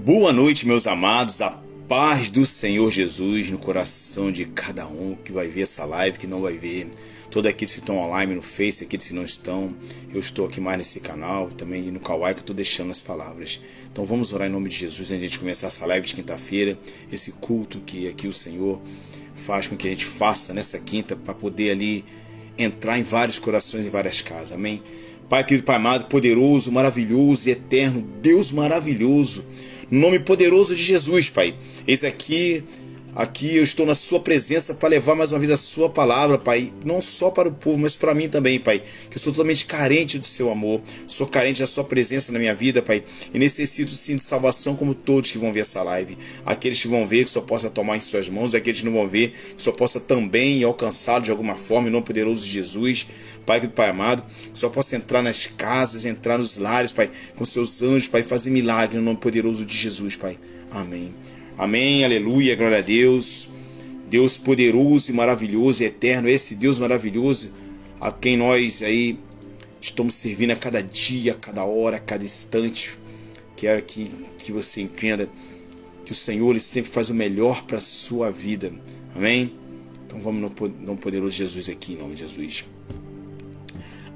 Boa noite, meus amados, a paz do Senhor Jesus no coração de cada um que vai ver essa live, que não vai ver, todos aqueles que estão online no Face, aqueles que não estão. Eu estou aqui mais nesse canal, também no Kawaii, que eu estou deixando as palavras. Então vamos orar em nome de Jesus antes de a gente começar essa live de quinta-feira, esse culto que aqui o Senhor faz com que a gente faça nessa quinta, para poder ali entrar em vários corações e várias casas, amém? Pai querido, Pai amado, poderoso, maravilhoso e eterno, Deus maravilhoso, no nome poderoso de Jesus, Pai. Eis aqui eu estou na sua presença para levar mais uma vez a sua palavra, Pai. Não só para o povo, mas para mim também, Pai. Que eu estou totalmente carente do seu amor. Sou carente da sua presença na minha vida, Pai. E necessito sim de salvação, como todos que vão ver essa live. Aqueles que vão ver, que só possa tomar em suas mãos. Aqueles que não vão ver, que só possa também alcançá-lo de alguma forma, em nome poderoso de Jesus. Pai querido, Pai amado, que só possa entrar nas casas, entrar nos lares, Pai, com seus anjos, Pai, fazer milagre no nome poderoso de Jesus, Pai. Amém. Amém, aleluia, glória a Deus. Deus poderoso e maravilhoso e eterno, esse Deus maravilhoso a quem nós aí estamos servindo a cada dia, a cada hora, a cada instante. Quero que você entenda que o Senhor ele sempre faz o melhor para a sua vida. Amém? Então vamos no poderoso Jesus aqui, em nome de Jesus.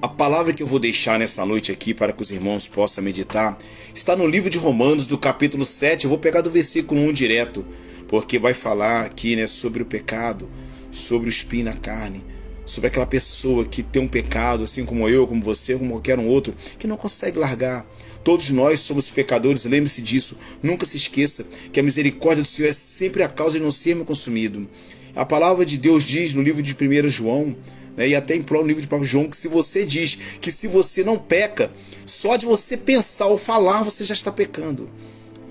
A palavra que eu vou deixar nessa noite aqui para que os irmãos possam meditar está no livro de Romanos, do capítulo 7. Eu vou pegar do versículo 1 direto, porque vai falar aqui, sobre o pecado, sobre o espinho na carne, sobre aquela pessoa que tem um pecado, assim como eu, como você, como qualquer um outro, que não consegue largar. Todos nós somos pecadores, lembre-se disso. Nunca se esqueça que a misericórdia do Senhor é sempre a causa de não sermos consumidos. A palavra de Deus diz no livro de 1 João, e até em no livro de próprio João, que se você diz que se você não peca, só de você pensar ou falar você já está pecando,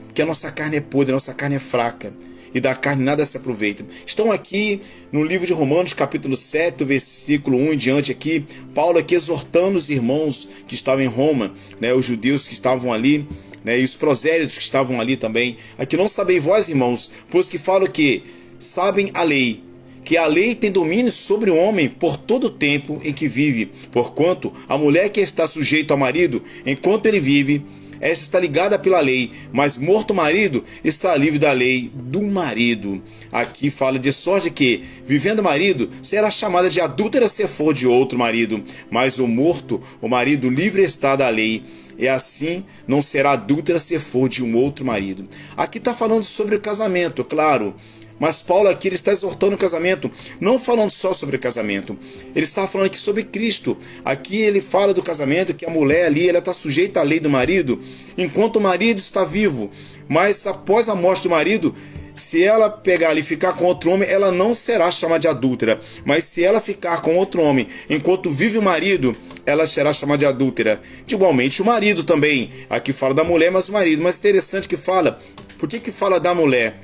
porque a nossa carne é podre, a nossa carne é fraca, e da carne nada se aproveita. Estão aqui no livro de Romanos, capítulo 7, do versículo 1 em diante aqui, Paulo aqui exortando os irmãos que estavam em Roma, os judeus que estavam ali, e os prosélitos que estavam ali também. Aqui: não sabeis vós, irmãos, pois que falo que sabem a lei, que a lei tem domínio sobre o homem por todo o tempo em que vive, porquanto a mulher que está sujeita ao marido, enquanto ele vive, esta está ligada pela lei, mas morto o marido, está livre da lei do marido. Aqui fala de sorte que, vivendo o marido, será chamada de adúltera se for de outro marido, mas o morto, o marido, livre está da lei, e assim não será adúltera se for de um outro marido. Aqui está falando sobre o casamento, claro. Mas Paulo aqui ele está exortando o casamento, não falando só sobre o casamento. Ele está falando aqui sobre Cristo. Aqui ele fala do casamento, que a mulher ali ela está sujeita à lei do marido, enquanto o marido está vivo. Mas após a morte do marido, se ela pegar ali e ficar com outro homem, ela não será chamada de adúltera. Mas se ela ficar com outro homem, enquanto vive o marido, ela será chamada de adúltera. Igualmente o marido também. Aqui fala da mulher, mas o marido. Mas interessante que fala. Por que fala da mulher?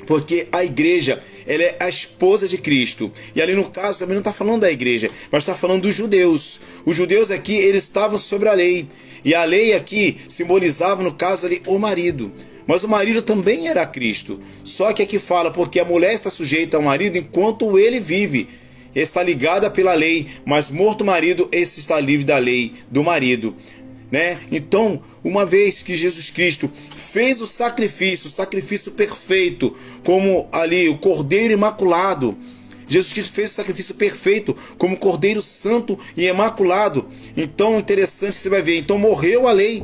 Porque a igreja, ela é a esposa de Cristo. E ali no caso também não está falando da igreja, mas está falando dos judeus. Os judeus aqui, eles estavam sobre a lei. E a lei aqui simbolizava, no caso ali, o marido. Mas o marido também era Cristo. Só que aqui fala, porque a mulher está sujeita ao marido enquanto ele vive. Está ligada pela lei, mas morto o marido, esse está livre da lei do marido. Então, uma vez que Jesus Cristo fez o sacrifício perfeito, como ali o Cordeiro Imaculado, Jesus Cristo fez o sacrifício perfeito como Cordeiro Santo e Imaculado. Então, interessante, você vai ver, então morreu a lei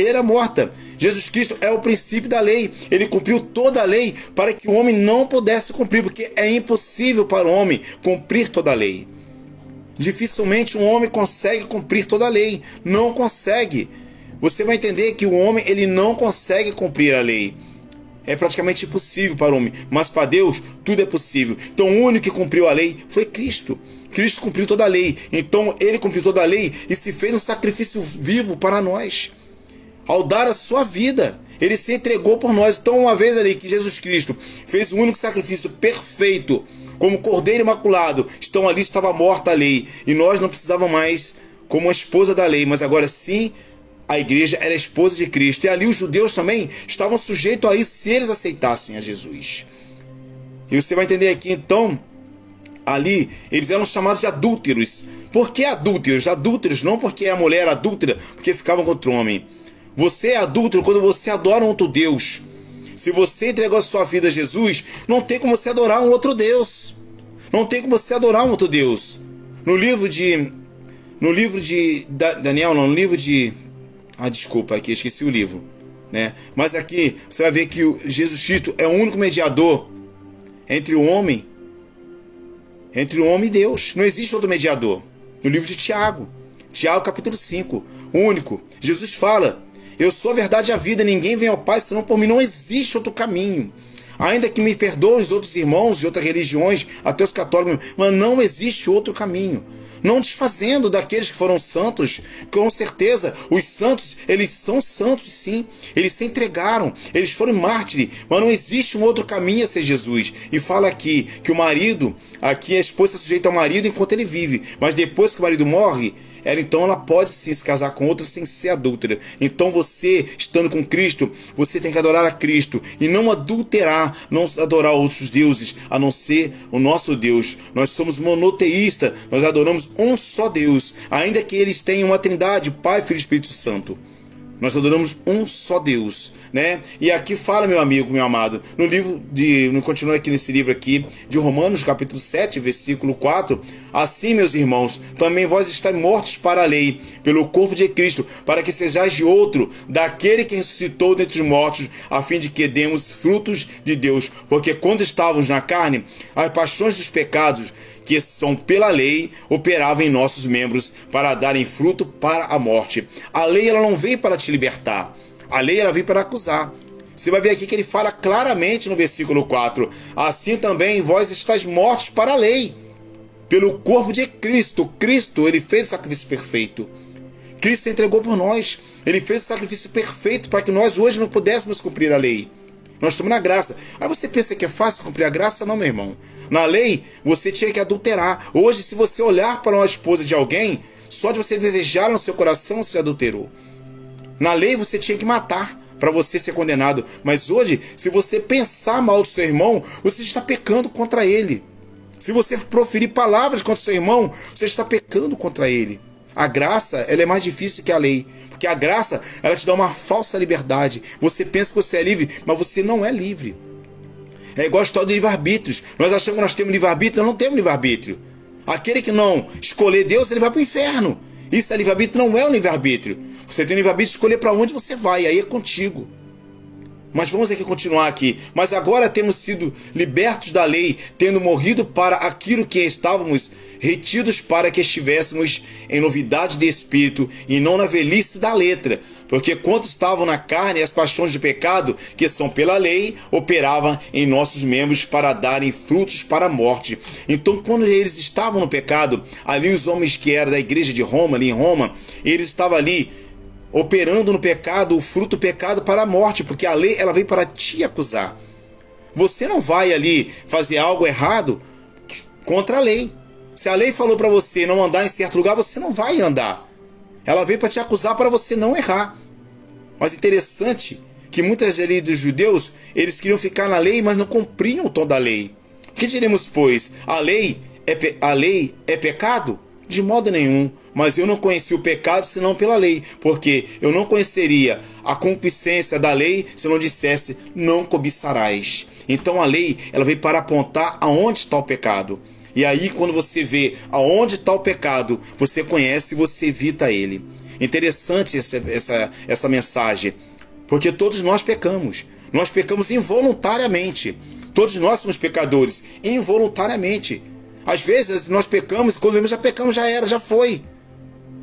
era morta. Jesus Cristo é o princípio da lei. Ele cumpriu toda a lei para que o homem não pudesse cumprir, porque é impossível para o homem cumprir toda a lei. Dificilmente um homem consegue cumprir toda a lei. Não consegue. Você vai entender que o homem ele não consegue cumprir a lei. É praticamente impossível para o homem. Mas para Deus tudo é possível. Então o único que cumpriu a lei foi Cristo. Cristo cumpriu toda a lei. Então ele cumpriu toda a lei e se fez um sacrifício vivo para nós. Ao dar a sua vida, ele se entregou por nós. Então uma vez ali que Jesus Cristo fez o único sacrifício perfeito, como Cordeiro Imaculado, estava morta a lei. E nós não precisávamos mais como a esposa da lei, mas agora sim, a igreja era a esposa de Cristo. E ali os judeus também estavam sujeitos a isso, se eles aceitassem a Jesus. E você vai entender aqui, então, ali, eles eram chamados de adúlteros. Por que adúlteros? Adúlteros não porque a mulher era adúltera, porque ficavam contra o homem. Você é adúltero quando você adora um outro Deus. Se você entregou a sua vida a Jesus, não tem como você adorar um outro Deus. Não tem como você adorar um outro Deus. No livro de Daniel, não, no livro de... desculpa, aqui esqueci o livro, né? Mas aqui você vai ver que Jesus Cristo é o único mediador entre o homem e Deus. Não existe outro mediador. No livro de Tiago capítulo 5, o único. Jesus fala: eu sou a verdade e a vida, ninguém vem ao Pai senão por mim. Não existe outro caminho. Ainda que me perdoem os outros irmãos de outras religiões, até os católicos, mas não existe outro caminho. Não desfazendo daqueles que foram santos, com certeza, os santos, eles são santos sim, eles se entregaram, eles foram mártires, mas não existe um outro caminho a ser Jesus. E fala aqui que o marido, aqui a esposa é sujeita ao marido enquanto ele vive, mas depois que o marido morre, ela pode sim se casar com outra sem ser adúltera. Então você, estando com Cristo, você tem que adorar a Cristo e não adulterar, não adorar outros deuses, a não ser o nosso Deus. Nós somos monoteístas, nós adoramos um só Deus, ainda que eles tenham uma trindade, Pai, Filho e Espírito Santo. Nós adoramos um só Deus, né? E aqui fala, meu amigo, meu amado, continua aqui nesse livro aqui, de Romanos, capítulo 7, versículo 4, assim, meus irmãos, também vós estáis mortos para a lei, pelo corpo de Cristo, para que sejais de outro, daquele que ressuscitou dentre os mortos, a fim de que demos frutos de Deus. Porque quando estávamos na carne, as paixões dos pecados, que são pela lei, operavam em nossos membros para darem fruto para a morte. A lei, ela não veio para te libertar. A lei, ela veio para acusar. Você vai ver aqui que ele fala claramente no versículo 4. Assim também vós estáis mortos para a lei, pelo corpo de Cristo. Cristo, ele fez o sacrifício perfeito. Cristo se entregou por nós. Ele fez o sacrifício perfeito para que nós hoje não pudéssemos cumprir a lei. Nós estamos na graça. Aí você pensa que é fácil cumprir a graça? Não, meu irmão. Na lei, você tinha que adulterar. Hoje, se você olhar para uma esposa de alguém, só de você desejar no seu coração, você adulterou. Na lei, você tinha que matar para você ser condenado. Mas hoje, se você pensar mal do seu irmão, você está pecando contra ele. Se você proferir palavras contra o seu irmão, você está pecando contra ele. A graça, ela é mais difícil que a lei. Porque a graça, ela te dá uma falsa liberdade. Você pensa que você é livre, mas você não é livre. É igual a história de livre-arbítrios. Nós achamos que nós temos livre-arbítrio, nós não temos livre-arbítrio. Aquele que não escolher Deus, ele vai para o inferno. Isso é livre-arbítrio, não é um livre-arbítrio. Você tem livre-arbítrio de escolher para onde você vai, aí é contigo. Mas vamos aqui continuar aqui. Mas agora temos sido libertos da lei, tendo morrido para aquilo que estávamos retidos para que estivéssemos em novidade de espírito e não na velhice da letra. Porque quando estavam na carne, as paixões do pecado, que são pela lei, operavam em nossos membros para darem frutos para a morte. Então, quando eles estavam no pecado, ali os homens que eram da igreja de Roma, ali em Roma, eles estavam ali operando no pecado, o fruto do pecado para a morte, porque a lei, ela veio para te acusar. Você não vai ali fazer algo errado contra a lei. Se a lei falou para você não andar em certo lugar, você não vai andar. Ela veio para te acusar para você não errar. Mas interessante que muitas ali dos judeus, eles queriam ficar na lei, mas não cumpriam o tom da lei. O que diremos, pois? A lei é pecado? De modo nenhum. Mas eu não conheci o pecado senão pela lei, porque eu não conheceria a concupiscência da lei se eu não dissesse não cobiçarás. Então a lei, ela veio para apontar aonde está o pecado. E aí quando você vê aonde está o pecado, você conhece e você evita ele. Interessante essa mensagem, porque todos nós pecamos. Nós pecamos involuntariamente. Todos nós somos pecadores involuntariamente. Às vezes nós pecamos e quando vemos já pecamos, já foi.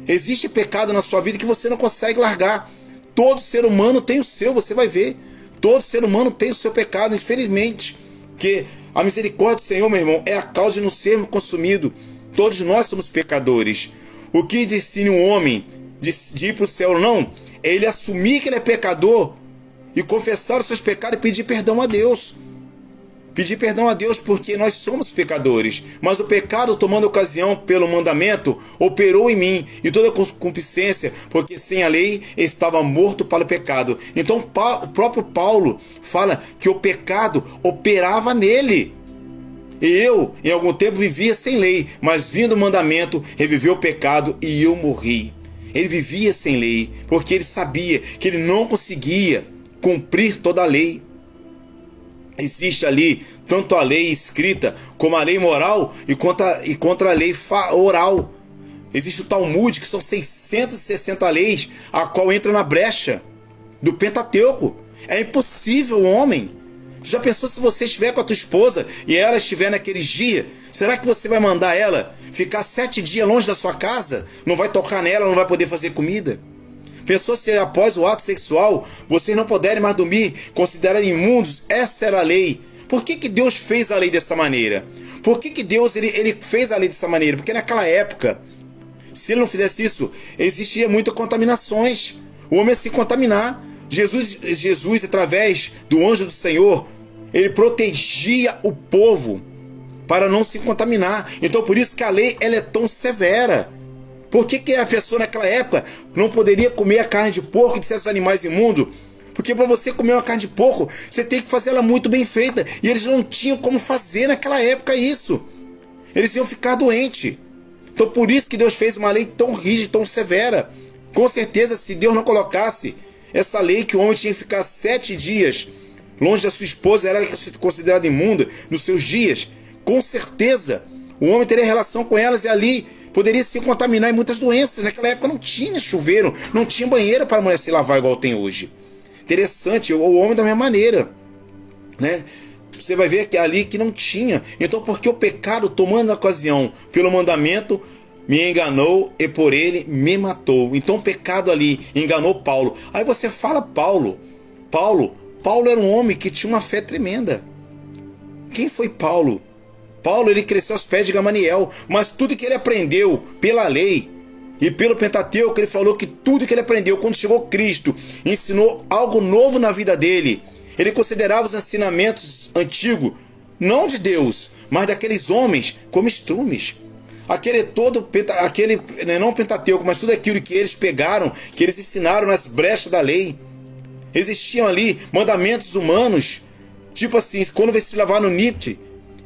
Existe pecado na sua vida que você não consegue largar. Todo ser humano tem o seu, você vai ver. Todo ser humano tem o seu pecado, infelizmente. Porque a misericórdia do Senhor, meu irmão, é a causa de não sermos consumidos. Todos nós somos pecadores. O que discerne um homem de ir para o céu ou não, é ele assumir que ele é pecador e confessar os seus pecados e pedir perdão a Deus. Pedir perdão a Deus porque nós somos pecadores. Mas o pecado, tomando ocasião pelo mandamento, operou em mim e toda concupiscência, porque sem a lei estava morto para o pecado. Então o próprio Paulo fala que o pecado operava nele. E eu, em algum tempo, vivia sem lei, mas vindo o mandamento, reviveu o pecado e eu morri. Ele vivia sem lei, porque ele sabia que ele não conseguia cumprir toda a lei. Existe ali tanto a lei escrita como a lei moral e contra a lei oral. Existe o Talmud, que são 660 leis, a qual entra na brecha do Pentateuco. É impossível, homem. Tu já pensou se você estiver com a tua esposa e ela estiver naqueles dias? Será que você vai mandar ela ficar 7 dias longe da sua casa? Não vai tocar nela, não vai poder fazer comida? Pensou se após o ato sexual vocês não puderem mais dormir, considerar imundos? Essa era a lei. Por que Deus fez a lei dessa maneira? Por que Deus ele fez a lei dessa maneira? Porque naquela época, se ele não fizesse isso, existia muitas contaminações. O homem ia se contaminar. Jesus, através do anjo do Senhor, ele protegia o povo para não se contaminar. Então por isso que a lei ela é tão severa. Por que a pessoa naquela época não poderia comer a carne de porco e desses animais imundos? Porque para você comer uma carne de porco, você tem que fazer ela muito bem feita. E eles não tinham como fazer naquela época isso. Eles iam ficar doentes. Então por isso que Deus fez uma lei tão rígida, tão severa. Com certeza, se Deus não colocasse essa lei que o homem tinha que ficar 7 dias longe da sua esposa, era considerada imunda nos seus dias, com certeza o homem teria relação com elas e ali poderia se contaminar em muitas doenças. Naquela época não tinha chuveiro, não tinha banheiro para a mulher se lavar igual tem hoje. Interessante, o homem da mesma maneira, né? Você vai ver que ali que não tinha. Então porque o pecado, tomando a ocasião pelo mandamento, me enganou e por ele me matou. Então o pecado ali enganou Paulo. Aí você fala Paulo era um homem que tinha uma fé tremenda. Quem foi Paulo? Paulo ele cresceu aos pés de Gamaliel, mas tudo que ele aprendeu pela lei e pelo Pentateuco, ele falou que tudo que ele aprendeu quando chegou Cristo ensinou algo novo na vida dele. Ele considerava os ensinamentos antigos, não de Deus, mas daqueles homens como estrumes. Não Pentateuco, mas tudo aquilo que eles pegaram, que eles ensinaram nas brechas da lei. Existiam ali mandamentos humanos, tipo assim, quando você se lavar no NIPT,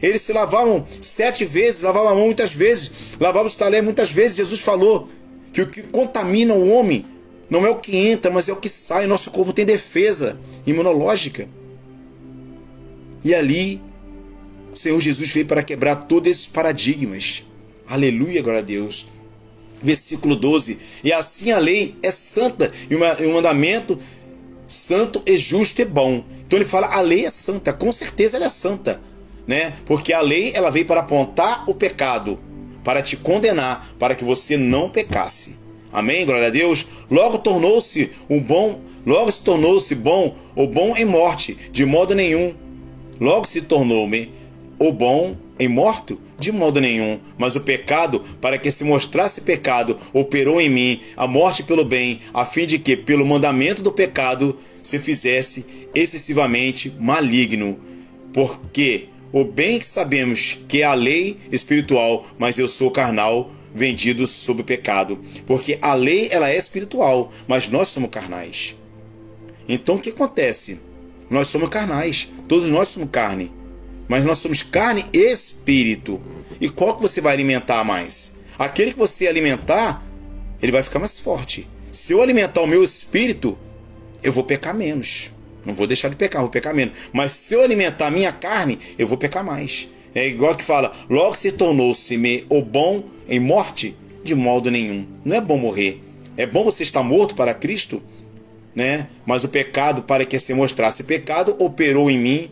eles se lavavam 7 vezes, lavavam a mão muitas vezes, lavavam os talheres muitas vezes. Jesus falou que o que contamina o homem não é o que entra, mas é o que sai. Nosso corpo tem defesa imunológica. E ali, o Senhor Jesus veio para quebrar todos esses paradigmas. Aleluia, glória a Deus. Versículo 12. E assim a lei é santa e o mandamento santo e justo e bom. Então ele fala, a lei é santa, com certeza ela é santa, né? Porque a lei ela veio para apontar o pecado, para te condenar, para que você não pecasse. Amém? Glória a Deus. Logo se tornou-se bom o bom em morte, de modo nenhum. Logo se tornou-me o bom em morto, de modo nenhum. Mas o pecado, para que se mostrasse pecado, operou em mim a morte pelo bem, a fim de que, pelo mandamento do pecado, se fizesse excessivamente maligno. Porque o bem que sabemos que é a lei espiritual, mas eu sou carnal, vendido sob o pecado. Porque a lei ela é espiritual, mas nós somos carnais. Então o que acontece? Nós somos carnais, todos nós somos carne, mas nós somos carne e espírito. E qual que você vai alimentar mais? Aquele que você alimentar, ele vai ficar mais forte. Se eu alimentar o meu espírito, eu vou pecar menos. Não vou deixar de pecar, vou pecar menos. Mas se eu alimentar a minha carne, eu vou pecar mais. É igual que fala, logo se tornou-se-me o bom em morte, de modo nenhum. Não é bom morrer. É bom você estar morto para Cristo, né? Mas o pecado, para que se mostrasse pecado, operou em mim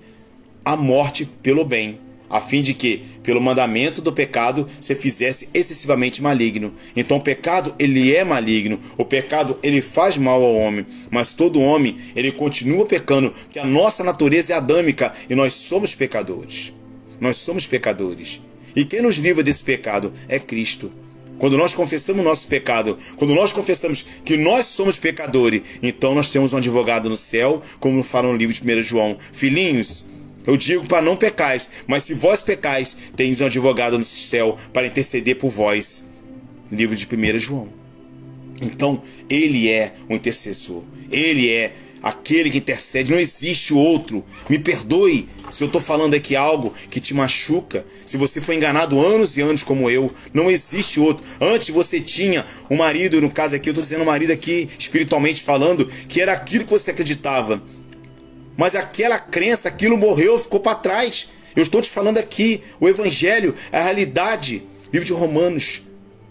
a morte pelo bem, a fim de que, pelo mandamento do pecado, se fizesse excessivamente maligno. Então o pecado, ele é maligno. O pecado, ele faz mal ao homem. Mas todo homem, ele continua pecando, porque a nossa natureza é adâmica e nós somos pecadores. Nós somos pecadores. E quem nos livra desse pecado é Cristo. Quando nós confessamos o nosso pecado, quando nós confessamos que nós somos pecadores, então nós temos um advogado no céu, como fala no livro de 1 João. Filhinhos, eu digo para não pecais, mas se vós pecais, tendes um advogado no céu para interceder por vós. Livro de 1 João. Então, ele é o intercessor. Ele é aquele que intercede, não existe outro. Me perdoe se eu estou falando aqui algo que te machuca, se você foi enganado anos e anos como eu, não existe outro. Antes você tinha um marido, no caso aqui, eu estou dizendo um marido aqui, espiritualmente falando, que era aquilo que você acreditava. Mas aquela crença, aquilo morreu, ficou para trás. Eu estou te falando aqui, o Evangelho, a realidade, livro de Romanos,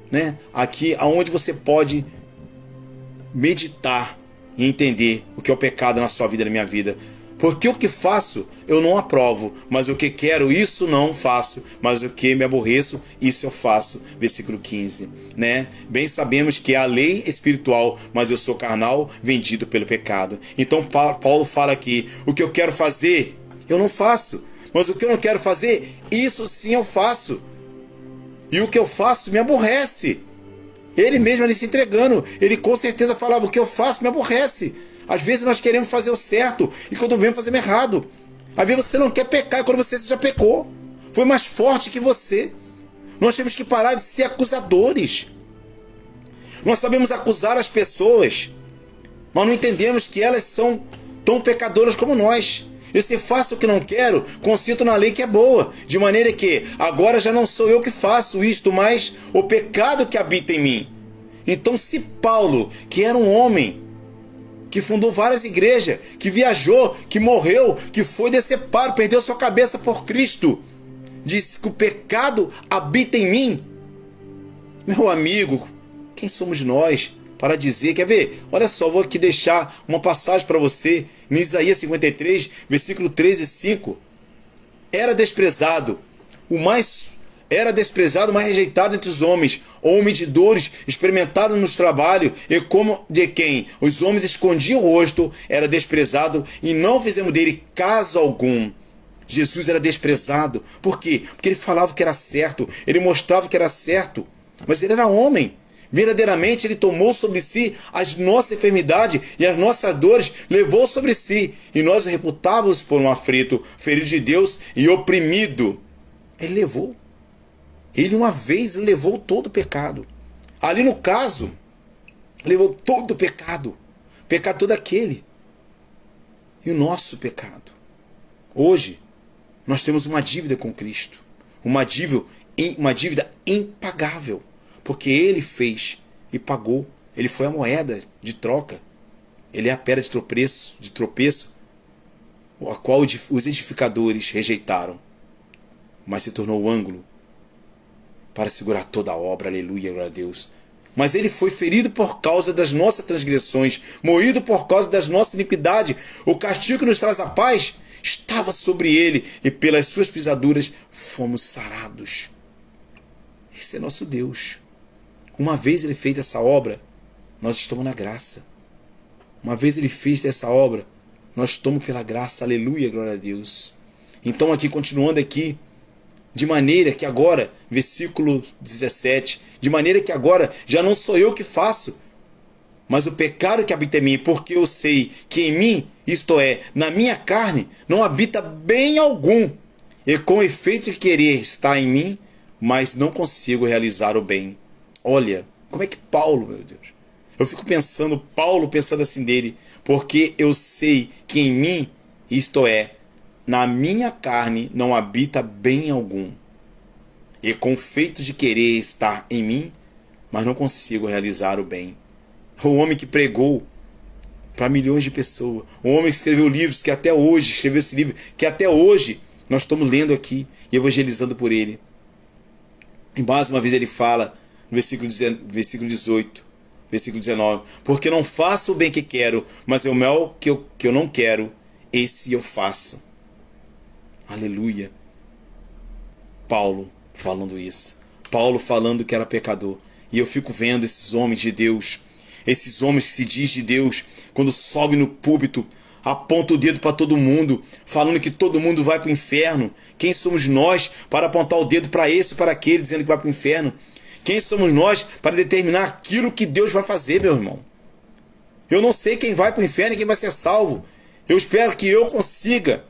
né? Aqui aonde você pode meditar e entender o que é o pecado na sua vida, na minha vida. Porque o que faço, eu não aprovo, mas o que quero, isso não faço, mas o que me aborreço, isso eu faço. Versículo 15, né? Bem sabemos que é a lei espiritual, mas eu sou carnal, vendido pelo pecado. Então Paulo fala aqui, o que eu quero fazer, eu não faço, mas o que eu não quero fazer, isso sim eu faço. E o que eu faço me aborrece. Ele mesmo ali se entregando, ele com certeza falava, o que eu faço me aborrece. Às vezes nós queremos fazer o certo e quando vemos fazer errado. Às vezes você não quer pecar e quando você já pecou. Foi mais forte que você. Nós temos que parar de ser acusadores. Nós sabemos acusar as pessoas, mas não entendemos que elas são tão pecadoras como nós. E se faço o que não quero, consinto na lei que é boa, de maneira que agora já não sou eu que faço isto, mas o pecado que habita em mim. Então, se Paulo, que era um homem, que fundou várias igrejas, que viajou, que morreu, que foi decepado, perdeu sua cabeça por Cristo, disse que o pecado habita em mim, meu amigo, quem somos nós para dizer? Quer ver? Olha só, vou aqui deixar uma passagem para você, em Isaías 53, versículo 3 e 5. Era desprezado, mais rejeitado entre os homens, homem de dores, experimentado nos trabalhos, e como de quem os homens escondiam o rosto, era desprezado, e não fizemos dele caso algum. Jesus era desprezado. Por quê? Porque ele falava que era certo, ele mostrava que era certo, mas ele era homem. Verdadeiramente ele tomou sobre si as nossas enfermidades e as nossas dores, levou sobre si, e nós o reputávamos por um aflito, ferido de Deus e oprimido. Ele levou. Ele uma vez levou todo o pecado. Ali no caso, levou todo o pecado. Pecado todo aquele. E o nosso pecado. Hoje, nós temos uma dívida com Cristo. Uma dívida impagável. Porque ele fez e pagou. Ele foi a moeda de troca. Ele é a pedra de tropeço, a qual os edificadores rejeitaram. Mas se tornou o ângulo para segurar toda a obra. Aleluia, glória a Deus. Mas ele foi ferido por causa das nossas transgressões, moído por causa das nossas iniquidades. O castigo que nos traz a paz estava sobre ele, e pelas suas pisaduras fomos sarados. Esse é nosso Deus. Uma vez ele fez essa obra, nós estamos na graça. Uma vez ele fez essa obra, nós estamos pela graça. Aleluia, glória a Deus. Então aqui, continuando aqui, de maneira que agora, versículo 17, de maneira que agora já não sou eu que faço, mas o pecado que habita em mim, porque eu sei que em mim, isto é, na minha carne, não habita bem algum, e com efeito de querer está em mim, mas não consigo realizar o bem. Olha, como é que Paulo, meu Deus, eu fico pensando, Paulo pensando assim dele, porque eu sei que em mim, isto é, na minha carne não habita bem algum, e com o feito de querer estar em mim, mas não consigo realizar o bem. O homem que pregou para milhões de pessoas, o homem que escreveu livros, que até hoje, escreveu esse livro, que até hoje nós estamos lendo aqui e evangelizando por ele. E mais uma vez ele fala, no versículo 18, versículo 19, porque não faço o bem que quero, mas o mal que eu não quero, esse eu faço. Aleluia. Paulo falando isso. Paulo falando que era pecador. E eu fico vendo esses homens de Deus, esses homens que se diz de Deus, quando sobe no púlpito, aponta o dedo para todo mundo, falando que todo mundo vai para o inferno. Quem somos nós para apontar o dedo para esse ou para aquele, dizendo que vai para o inferno? Quem somos nós para determinar aquilo que Deus vai fazer, meu irmão? Eu não sei quem vai para o inferno e quem vai ser salvo. Eu espero que eu consiga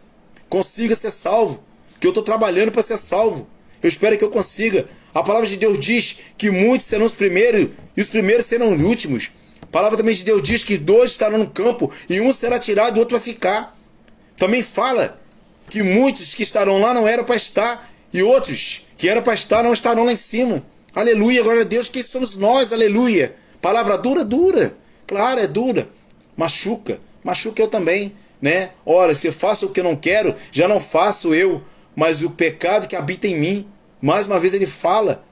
ser salvo, que eu estou trabalhando para ser salvo. Eu espero que eu consiga. A palavra de Deus diz que muitos serão os primeiros e os primeiros serão os últimos. A palavra também de Deus diz que 2 estarão no campo e um será tirado e o outro vai ficar. Também fala que muitos que estarão lá não eram para estar e outros que eram para estar não estarão lá em cima. Aleluia, glória a Deus, quem somos nós, aleluia. Palavra dura, dura. Claro, é dura. Machuca eu também, né? Ora, se eu faço o que eu não quero, já não faço eu, mas o pecado que habita em mim. Mais uma vez ele fala,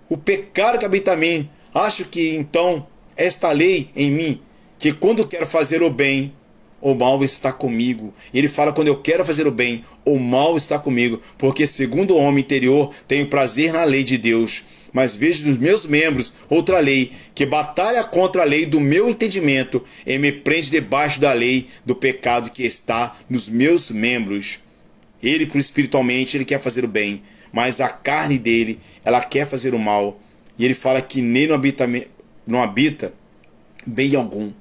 o pecado que habita em mim. Acho que então esta lei em mim, que quando quero fazer o bem, o mal está comigo. Ele fala, quando eu quero fazer o bem, o mal está comigo, porque segundo o homem interior, tenho prazer na lei de Deus, mas vejo nos meus membros outra lei, que batalha contra a lei do meu entendimento e me prende debaixo da lei do pecado que está nos meus membros. Ele, espiritualmente, ele quer fazer o bem, mas a carne dele, ela quer fazer o mal. E ele fala que nele não habita bem algum.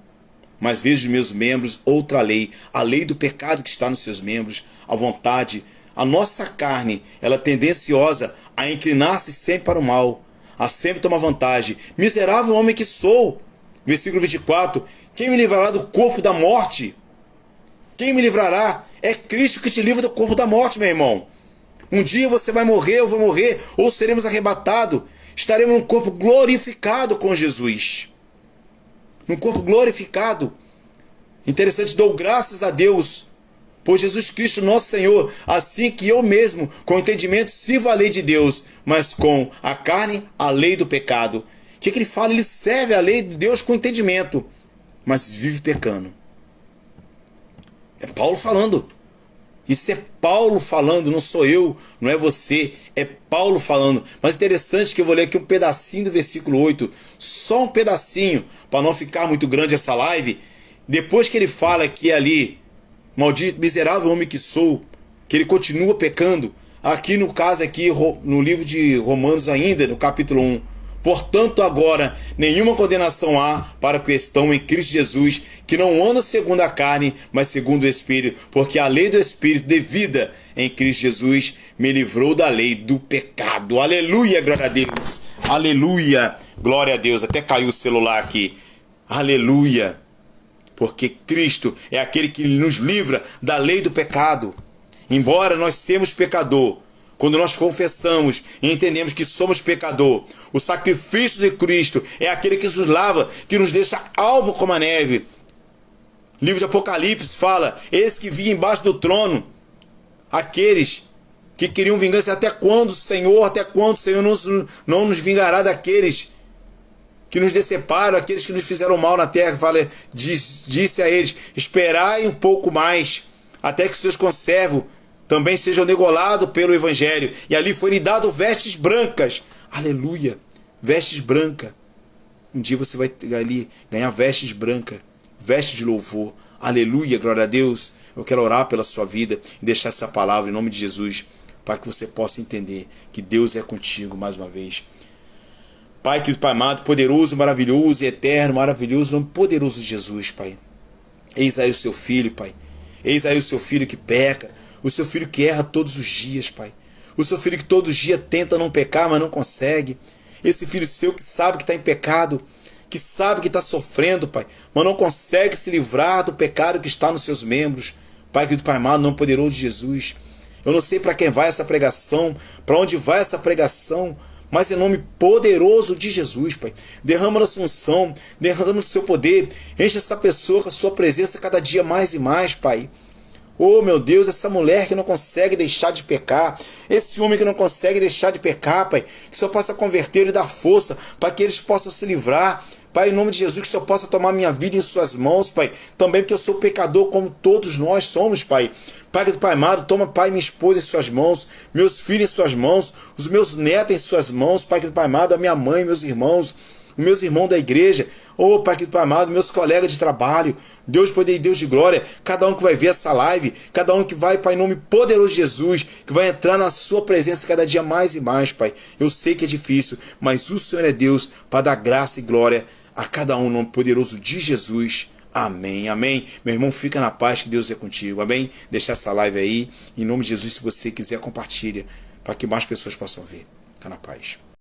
Mas vejo nos meus membros outra lei, a lei do pecado que está nos seus membros, a vontade. A nossa carne, ela é tendenciosa a inclinar-se sempre para o mal, a sempre tomar vantagem. Miserável homem que sou. Versículo 24. Quem me livrará do corpo da morte? Quem me livrará? É Cristo que te livra do corpo da morte, meu irmão. Um dia você vai morrer, eu vou morrer, ou seremos arrebatados. Estaremos num corpo glorificado com Jesus. Num corpo glorificado. Interessante, dou graças a Deus por Jesus Cristo nosso Senhor, assim que eu mesmo, com entendimento, sirvo a lei de Deus, mas com a carne, a lei do pecado. O que ele fala? Ele serve a lei de Deus com entendimento, mas vive pecando. É Paulo falando. Isso é Paulo falando, não sou eu, não é você, é Paulo falando. Mas interessante que eu vou ler aqui um pedacinho do versículo 8, só um pedacinho, para não ficar muito grande essa live. Depois que ele fala que ali, maldito, miserável homem que sou, que ele continua pecando, aqui no caso, aqui no livro de Romanos ainda, no capítulo 1, portanto agora nenhuma condenação há para que estão em Cristo Jesus, que não andam segundo a carne, mas segundo o Espírito, porque a lei do Espírito de vida em Cristo Jesus me livrou da lei do pecado. Aleluia, glória a Deus. Aleluia, glória a Deus. Até caiu o celular aqui. Aleluia. Porque Cristo é aquele que nos livra da lei do pecado. Embora nós sejamos pecador, quando nós confessamos e entendemos que somos pecador, o sacrifício de Cristo é aquele que nos lava, que nos deixa alvo como a neve. O livro de Apocalipse fala, eis que vinha embaixo do trono, aqueles que queriam vingança. Até quando o Senhor não nos vingará daqueles que nos deceparam, aqueles que nos fizeram mal na terra? Fala, disse a eles, esperai um pouco mais, até que seus conservos também sejam degolados pelo Evangelho. E ali foi-lhe dado vestes brancas. Aleluia, vestes brancas. Um dia você vai ali ganhar vestes brancas, vestes de louvor. Aleluia, glória a Deus. Eu quero orar pela sua vida e deixar essa palavra em nome de Jesus, para que você possa entender que Deus é contigo mais uma vez. Pai, querido Pai amado, poderoso, maravilhoso e eterno, maravilhoso, nome poderoso de Jesus, Pai. Eis aí o seu filho, Pai. Eis aí o seu filho que peca, o seu filho que erra todos os dias, Pai. O seu filho que todos os dias tenta não pecar, mas não consegue. Esse filho seu que sabe que está em pecado, que sabe que está sofrendo, Pai, mas não consegue se livrar do pecado que está nos seus membros. Pai, querido Pai amado, nome poderoso de Jesus. Eu não sei para quem vai essa pregação, para onde vai essa pregação, mas em nome poderoso de Jesus, Pai, derrama a sua unção, derrama o seu poder, enche essa pessoa com a sua presença cada dia mais e mais, Pai. Oh, meu Deus, essa mulher que não consegue deixar de pecar, esse homem que não consegue deixar de pecar, Pai, que só possa converter e dar força para que eles possam se livrar. Pai, em nome de Jesus, que só possa tomar minha vida em suas mãos, Pai. Também porque eu sou pecador como todos nós somos, Pai. Pai, Pai amado, toma, Pai, minha esposa em suas mãos, meus filhos em suas mãos, os meus netos em suas mãos, Pai, Pai amado, a minha mãe, meus irmãos, os meus irmãos da igreja, oh, Pai, Pai amado, meus colegas de trabalho, Deus poder e Deus de glória, cada um que vai ver essa live, cada um que vai, Pai, em nome poderoso de Jesus, que vai entrar na sua presença cada dia mais e mais, Pai. Eu sei que é difícil, mas o Senhor é Deus para dar graça e glória a cada um, no nome poderoso de Jesus. Amém, amém. Meu irmão, fica na paz, que Deus é contigo, amém? Deixa essa live aí, em nome de Jesus, se você quiser, compartilha, para que mais pessoas possam ver. Fica na paz.